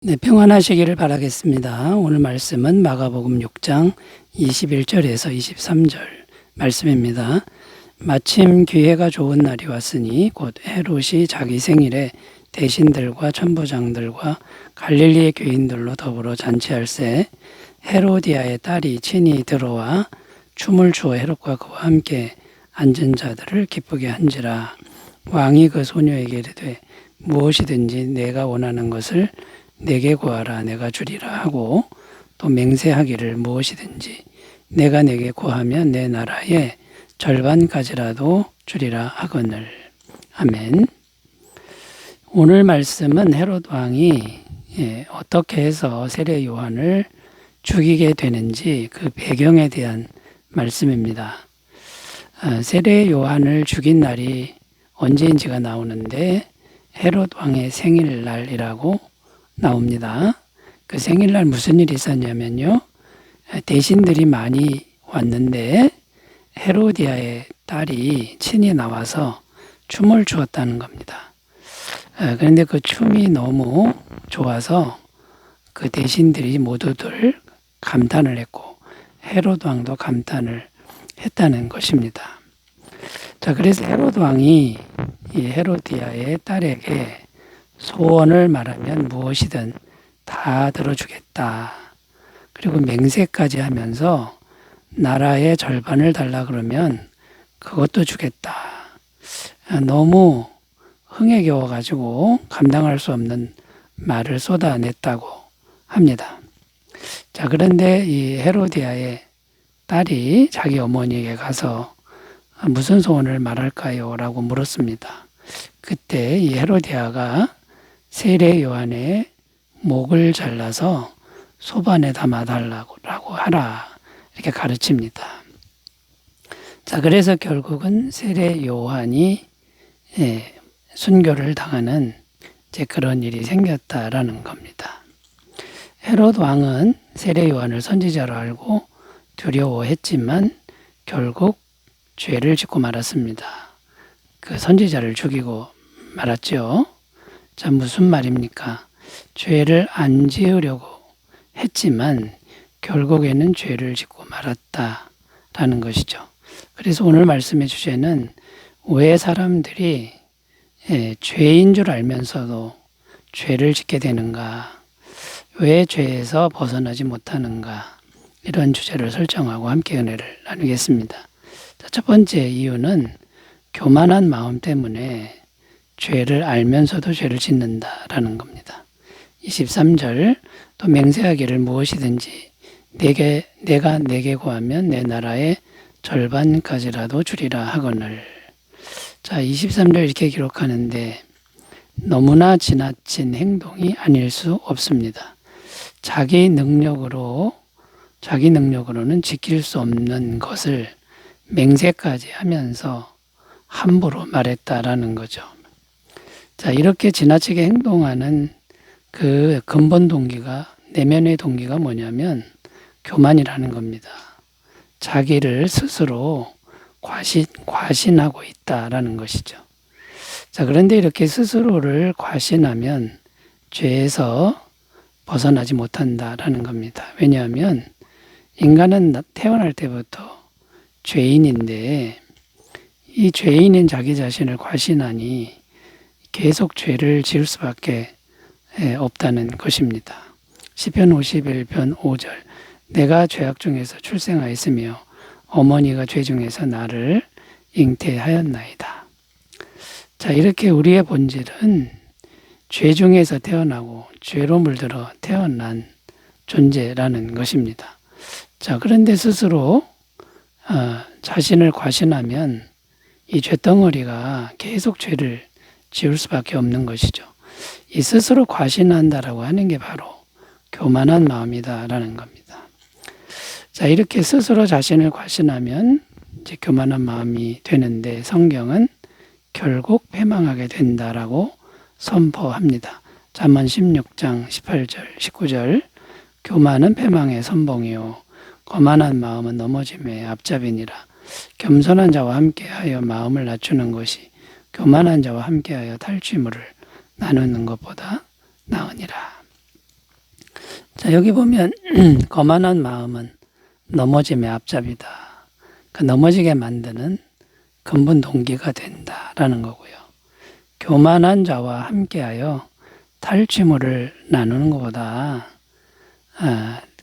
네, 평안하시기를 바라겠습니다. 오늘 말씀은 마가복음 6장 21절에서 23절 말씀입니다. 마침 기회가 좋은 날이 왔으니 곧 헤롯이 자기 생일에 대신들과 천부장들과 갈릴리의 교인들로 더불어 잔치할새 헤로디아의 딸이 친히 들어와 춤을 추어 헤롯과 그와 함께 앉은 자들을 기쁘게 한지라. 왕이 그 소녀에게 이르되 무엇이든지 내가 원하는 것을 내게 구하라 내가 주리라 하고 또 맹세하기를 무엇이든지 내가 내게 구하면 내 나라의 절반까지라도 주리라 하거늘. 아멘. 오늘 말씀은 헤롯 왕이 어떻게 해서 세례 요한을 죽이게 되는지 그 배경에 대한 말씀입니다. 세례 요한을 죽인 날이 언제인지가 나오는데 헤롯 왕의 생일날이라고 나옵니다. 그 생일날 무슨 일이 있었냐면요. 대신들이 많이 왔는데 헤로디아의 딸이 친히 나와서 춤을 추었다는 겁니다. 그런데 그 춤이 너무 좋아서 그 대신들이 모두들 감탄을 했고 헤롯 왕도 감탄을 했다는 것입니다. 자, 그래서 헤롯 왕이 이 헤로디아의 딸에게 소원을 말하면 무엇이든 다 들어주겠다. 그리고 맹세까지 하면서 나라의 절반을 달라 그러면 그것도 주겠다. 너무 흥에 겨워가지고 감당할 수 없는 말을 쏟아냈다고 합니다. 자, 그런데 이 헤로디아의 딸이 자기 어머니에게 가서 무슨 소원을 말할까요? 라고 물었습니다. 그때 이 헤로디아가 세례 요한의 목을 잘라서 소반에 담아달라고 하라 이렇게 가르칩니다. 자, 그래서 결국은 세례 요한이 순교를 당하는 그런 일이 생겼다라는 겁니다. 헤롯 왕은 세례 요한을 선지자로 알고 두려워했지만 결국 죄를 짓고 말았습니다. 그 선지자를 죽이고 말았죠. 자, 무슨 말입니까? 죄를 안 지으려고 했지만 결국에는 죄를 짓고 말았다라는 것이죠. 그래서 오늘 말씀의 주제는 왜 사람들이 죄인 줄 알면서도 죄를 짓게 되는가? 왜 죄에서 벗어나지 못하는가? 이런 주제를 설정하고 함께 은혜를 나누겠습니다. 자, 첫 번째 이유는 교만한 마음 때문에 죄를 알면서도 죄를 짓는다라는 겁니다. 23절 또 맹세하기를 무엇이든지 내가 내게 구하면 내 나라의 절반까지라도 주리라 하거늘. 자, 23절 이렇게 기록하는데 너무나 지나친 행동이 아닐 수 없습니다. 자기 능력으로는 지킬 수 없는 것을 맹세까지 하면서 함부로 말했다라는 거죠. 자, 이렇게 지나치게 행동하는 그 근본 동기가, 내면의 동기가 뭐냐면 교만이라는 겁니다. 자기를 스스로 과신하고 있다라는 것이죠. 자, 그런데 이렇게 스스로를 과신하면 죄에서 벗어나지 못한다라는 겁니다. 왜냐하면 인간은 태어날 때부터 죄인인데 이 죄인인 자기 자신을 과신하니 계속 죄를 지을 수밖에 없다는 것입니다. 시편 51편 5절 내가 죄악 중에서 출생하였으며 어머니가 죄 중에서 나를 잉태하였나이다. 자, 이렇게 우리의 본질은 죄 중에서 태어나고 죄로 물들어 태어난 존재라는 것입니다. 자, 그런데 스스로 자신을 과신하면 이 죄덩어리가 계속 죄를 지을 수밖에 없는 것이죠. 이 스스로 과신한다라고 하는 게 바로 교만한 마음이다라는 겁니다. 자, 이렇게 스스로 자신을 과신하면 이제 교만한 마음이 되는데 성경은 결국 패망하게 된다라고 선포합니다. 잠언 16장 18절 19절 교만은 패망의 선봉이요 거만한 마음은 넘어짐의 앞잡이니라. 겸손한 자와 함께하여 마음을 낮추는 것이 교만한 자와 함께하여 탈취물을 나누는 것보다 나으니라. 자, 여기 보면 거만한 마음은 넘어짐의 앞잡이다. 그 넘어지게 만드는 근본 동기가 된다라는 거고요. 교만한 자와 함께하여 탈취물을 나누는 것보다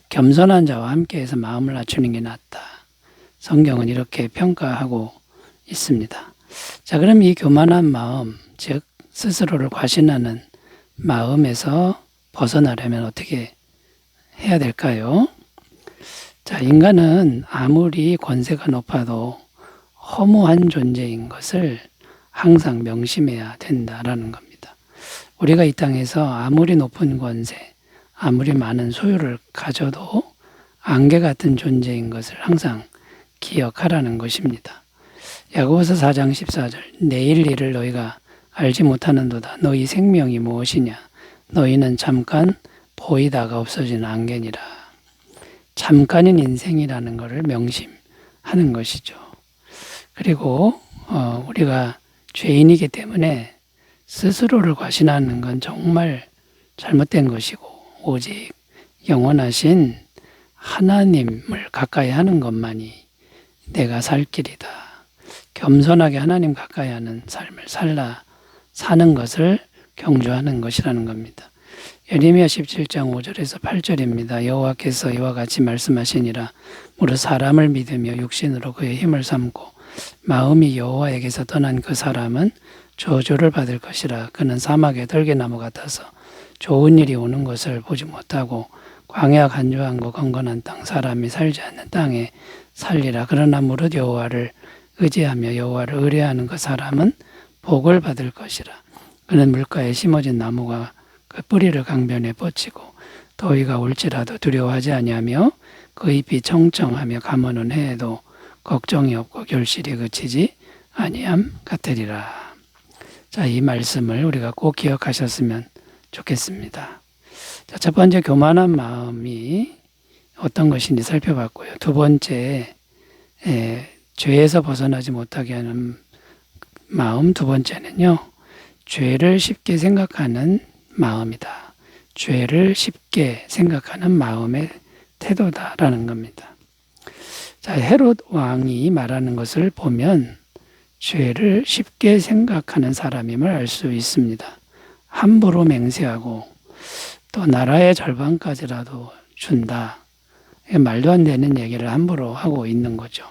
겸손한 자와 함께해서 마음을 낮추는 게 낫다. 성경은 이렇게 평가하고 있습니다. 자, 그럼 이 교만한 마음, 즉 스스로를 과신하는 마음에서 벗어나려면 어떻게 해야 될까요? 자, 인간은 아무리 권세가 높아도 허무한 존재인 것을 항상 명심해야 된다라는 겁니다. 우리가 이 땅에서 아무리 높은 권세, 아무리 많은 소유를 가져도 안개 같은 존재인 것을 항상 기억하라는 것입니다. 야고보서 4장 14절 내일 일을 너희가 알지 못하는도다. 너희 생명이 무엇이냐? 너희는 잠깐 보이다가 없어지는 안개니라. 잠깐인 인생이라는 것을 명심하는 것이죠. 그리고 우리가 죄인이기 때문에 스스로를 과신하는 건 정말 잘못된 것이고 오직 영원하신 하나님을 가까이 하는 것만이 내가 살 길이다. 겸손하게 하나님 가까이 하는 삶을 사는 것을 경주하는 것이라는 겁니다. 예레미야 17장 5절에서 8절입니다. 여호와께서 이와 같이 말씀하시니라. 무릇 사람을 믿으며 육신으로 그의 힘을 삼고 마음이 여호와에게서 떠난 그 사람은 저주를 받을 것이라. 그는 사막의 들개나무 같아서 좋은 일이 오는 것을 보지 못하고 광야 간조한 건건한 땅 사람이 살지 않는 땅에 살리라. 그러나 무릇 여호와를 의지하며 여호와를 의뢰하는 그 사람은 복을 받을 것이라. 그는 물가에 심어진 나무가 그 뿌리를 강변에 뻗치고 더위가 올지라도 두려워하지 아니하며 그 잎이 청청하며 가무는 해에도 걱정이 없고 결실이 그치지 아니함 같으리라. 자, 이 말씀을 우리가 꼭 기억하셨으면 좋겠습니다. 자, 첫 번째 교만한 마음이 어떤 것인지 살펴봤고요. 두 번째 죄에서 벗어나지 못하게 하는 마음, 두 번째는요. 죄를 쉽게 생각하는 마음이다. 죄를 쉽게 생각하는 마음의 태도다라는 겁니다. 자, 헤롯 왕이 말하는 것을 보면 죄를 쉽게 생각하는 사람임을 알 수 있습니다. 함부로 맹세하고 또 나라의 절반까지라도 준다. 말도 안 되는 얘기를 함부로 하고 있는 거죠.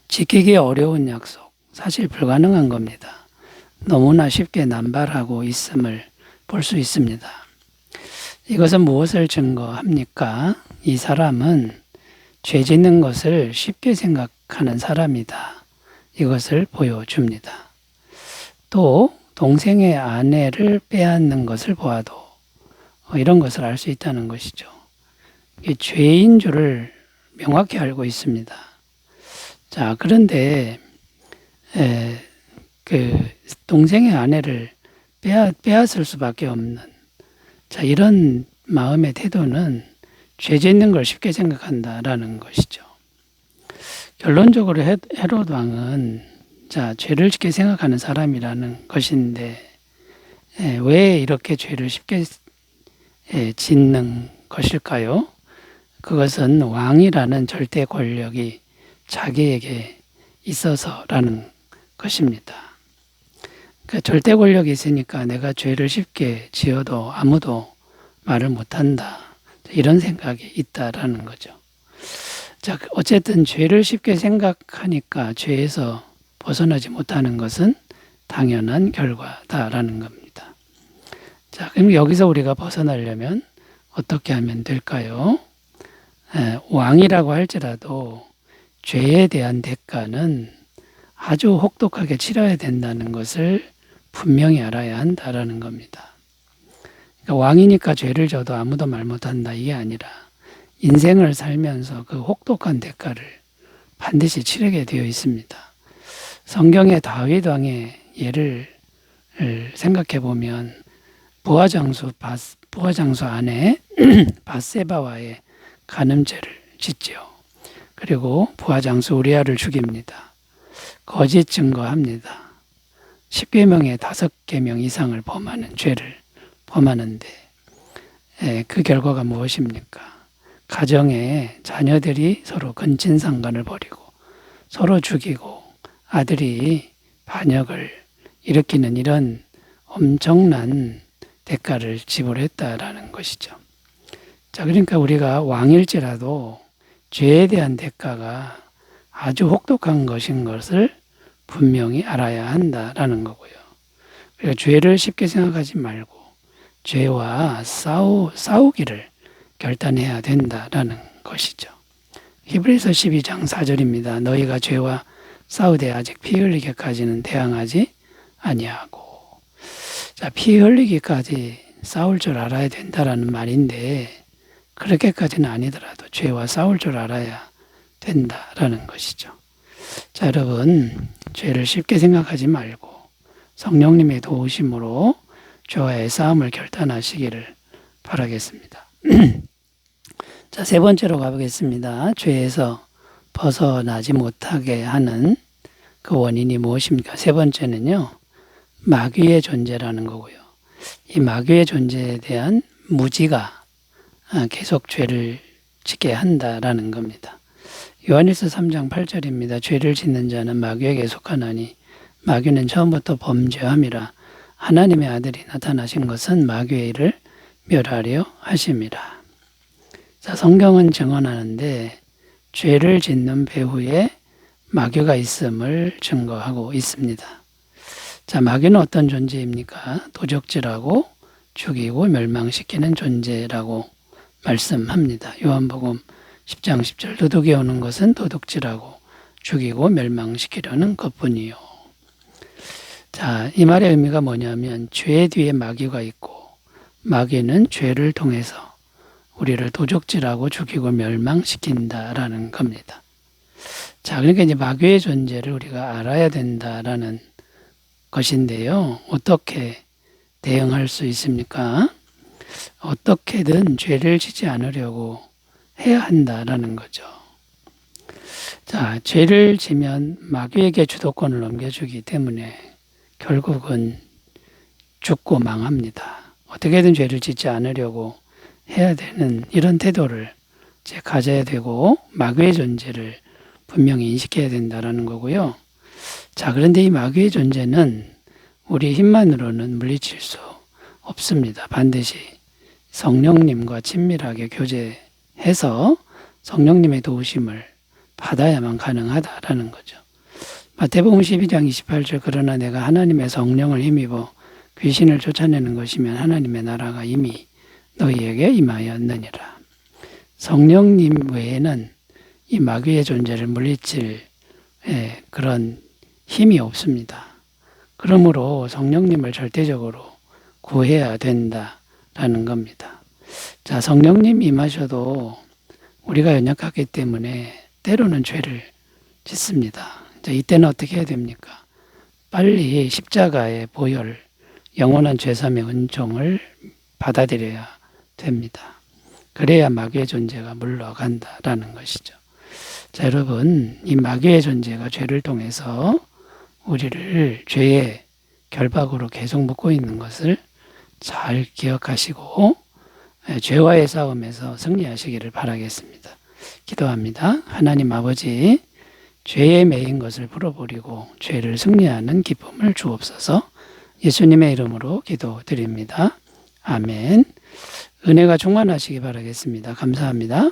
지키기 어려운 약속, 사실 불가능한 겁니다. 너무나 쉽게 남발하고 있음을 볼 수 있습니다. 이것은 무엇을 증거합니까? 이 사람은 죄 짓는 것을 쉽게 생각하는 사람이다. 이것을 보여줍니다. 또 동생의 아내를 빼앗는 것을 보아도 이런 것을 알 수 있다는 것이죠. 죄인 줄을 명확히 알고 있습니다. 자, 그런데 그 동생의 아내를 빼앗을 수밖에 없는 이런 마음의 태도는 죄 짓는 걸 쉽게 생각한다라는 것이죠. 결론적으로 헤롯 왕은 죄를 쉽게 생각하는 사람이라는 것인데 왜 이렇게 죄를 쉽게 짓는 것일까요? 그것은 왕이라는 절대 권력이 자기에게 있어서라는 것입니다. 그 절대 권력이 있으니까 내가 죄를 쉽게 지어도 아무도 말을 못한다. 이런 생각이 있다라는 거죠. 자, 어쨌든 죄를 쉽게 생각하니까 죄에서 벗어나지 못하는 것은 당연한 결과다라는 겁니다. 자, 그럼 여기서 우리가 벗어나려면 어떻게 하면 될까요? 왕이라고 할지라도 죄에 대한 대가는 아주 혹독하게 치러야 된다는 것을 분명히 알아야 한다라는 겁니다. 그러니까 왕이니까 죄를 져도 아무도 말 못한다 이게 아니라 인생을 살면서 그 혹독한 대가를 반드시 치르게 되어 있습니다. 성경의 다윗 왕의 예를 생각해 보면 부하장수 아내 밧세바와의 간음죄를 짓지요. 그리고 부하장수 우리아를 죽입니다. 거짓 증거합니다. 10계명에 5계명 이상을 범하는 죄를 범하는데 그 결과가 무엇입니까? 가정에 자녀들이 서로 근친상간을 벌이고 서로 죽이고 아들이 반역을 일으키는 이런 엄청난 대가를 지불했다라는 것이죠. 자, 그러니까 우리가 왕일지라도 죄에 대한 대가가 아주 혹독한 것인 것을 분명히 알아야 한다라는 거고요. 그리고 죄를 쉽게 생각하지 말고 죄와 싸우기를 결단해야 된다라는 것이죠. 히브리서 12장 4절입니다. 너희가 죄와 싸우되 아직 피 흘리기까지는 대항하지 아니하고. 자, 피 흘리기까지 싸울 줄 알아야 된다라는 말인데 그렇게까지는 아니더라도 죄와 싸울 줄 알아야 된다라는 것이죠. 자, 여러분, 죄를 쉽게 생각하지 말고 성령님의 도우심으로 죄와의 싸움을 결단하시기를 바라겠습니다. 자, 세 번째로 가보겠습니다. 죄에서 벗어나지 못하게 하는 그 원인이 무엇입니까? 세 번째는요, 마귀의 존재라는 거고요. 이 마귀의 존재에 대한 무지가 계속 죄를 짓게 한다라는 겁니다. 요한일서 3장 8절입니다. 죄를 짓는 자는 마귀에게 속하나니 마귀는 처음부터 범죄함이라 하나님의 아들이 나타나신 것은 마귀의 일을 멸하려 하심이라. 자, 성경은 증언하는데 죄를 짓는 배후에 마귀가 있음을 증거하고 있습니다. 자, 마귀는 어떤 존재입니까? 도적질하고 죽이고 멸망시키는 존재라고 말씀합니다. 요한복음 10장 10절 도둑이 오는 것은 도둑질하고 죽이고 멸망시키려는 것뿐이요. 자, 이 말의 의미가 뭐냐면 죄 뒤에 마귀가 있고 마귀는 죄를 통해서 우리를 도적질하고 죽이고 멸망시킨다라는 겁니다. 자, 그러니까 이제 마귀의 존재를 우리가 알아야 된다라는 것인데요. 어떻게 대응할 수 있습니까? 어떻게든 죄를 짓지 않으려고 해야 한다라는 거죠. 자, 죄를 지면 마귀에게 주도권을 넘겨주기 때문에 결국은 죽고 망합니다. 어떻게든 죄를 짓지 않으려고 해야 되는 이런 태도를 가져야 되고 마귀의 존재를 분명히 인식해야 된다는 거고요. 자, 그런데 이 마귀의 존재는 우리 힘만으로는 물리칠 수 없습니다. 반드시 성령님과 친밀하게 교제해서 성령님의 도우심을 받아야만 가능하다라는 거죠. 마태복음 12장 28절 그러나 내가 하나님의 성령을 힘입어 귀신을 쫓아내는 것이면 하나님의 나라가 이미 너희에게 임하였느니라. 성령님 외에는 이 마귀의 존재를 물리칠 그런 힘이 없습니다. 그러므로 성령님을 절대적으로 구해야 된다라는 겁니다. 자, 성령님 임하셔도 우리가 연약하기 때문에 때로는 죄를 짓습니다. 자, 이때는 어떻게 해야 됩니까? 빨리 십자가의 보혈, 영원한 죄사함의 은총을 받아들여야 됩니다. 그래야 마귀의 존재가 물러간다라는 것이죠. 자, 여러분, 이 마귀의 존재가 죄를 통해서 우리를 죄의 결박으로 계속 묶고 있는 것을 잘 기억하시고 죄와의 싸움에서 승리하시기를 바라겠습니다. 기도합니다. 하나님 아버지, 죄에 매인 것을 풀어버리고 죄를 승리하는 기쁨을 주옵소서. 예수님의 이름으로 기도드립니다. 아멘. 은혜가 충만하시기 바라겠습니다. 감사합니다.